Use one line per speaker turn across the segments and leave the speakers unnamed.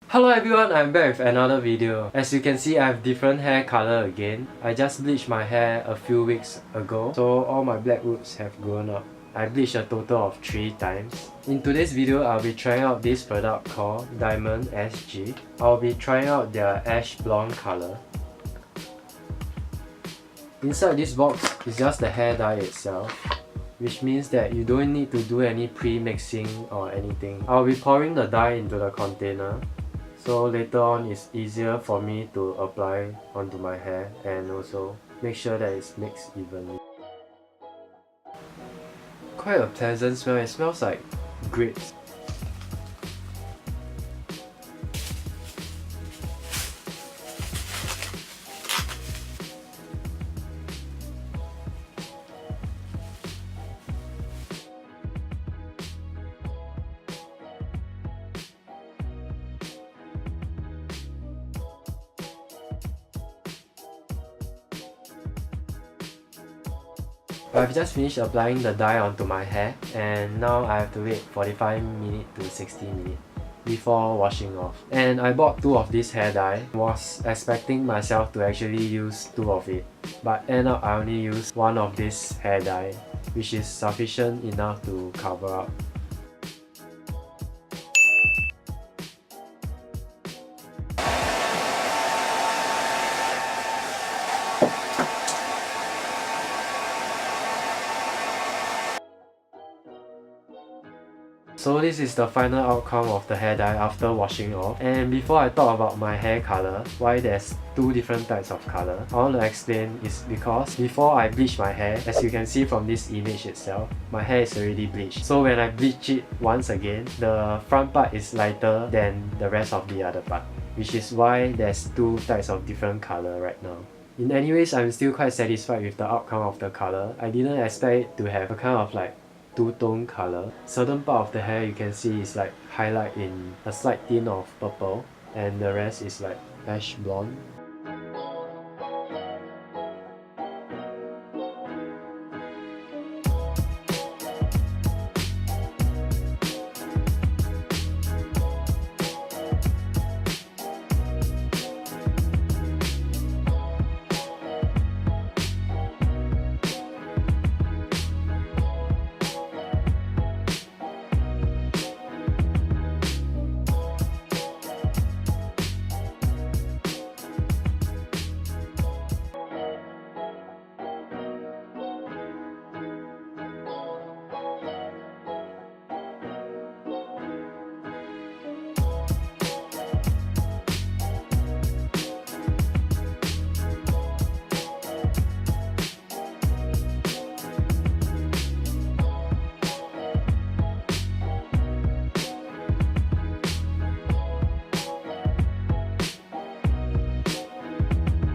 Hello everyone, I'm back with another video. As you can see, I have different hair color again. I just bleached my hair a few weeks ago, so all my black roots have grown up. I bleached a total of 3 times. In today's video, I'll be trying out this product called DIXMONDSG. I'll be trying out their ash blonde color. Inside this box is just the hair dye itself, which means that you don't need to do any pre-mixing or anything. I'll be pouring the dye into the container, so later on it's easier for me to apply onto my hair and also make sure that it's mixed evenly. Quite a pleasant smell. It smells like grapes. I've just finished applying the dye onto my hair, and now I have to wait 45 minutes to 60 minutes before washing off. And I bought 2 of this hair dye. Was expecting myself to actually use 2 of it, but end up I only used 1 of this hair dye, which is sufficient enough to cover up. So this is the final outcome of the hair dye after washing off. And before I talk about my hair color, why there's 2 different types of color, I want to explain is because before I bleach my hair, as you can see from this image itself, my hair is already bleached. So when I bleach it once again, the front part is lighter than the rest of the other part, which is why there's 2 types of different color right now. In any ways, I'm still quite satisfied with the outcome of the color. I didn't expect it to have a kind of like 2-tone color. Certain part of the hair you can see is like highlight in a slight tint of purple, and the rest is like ash blonde.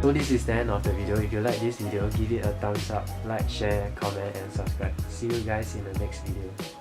So this is the end of the video. If you like this video, give it a thumbs up, like, share, comment and subscribe. See you guys in the next video.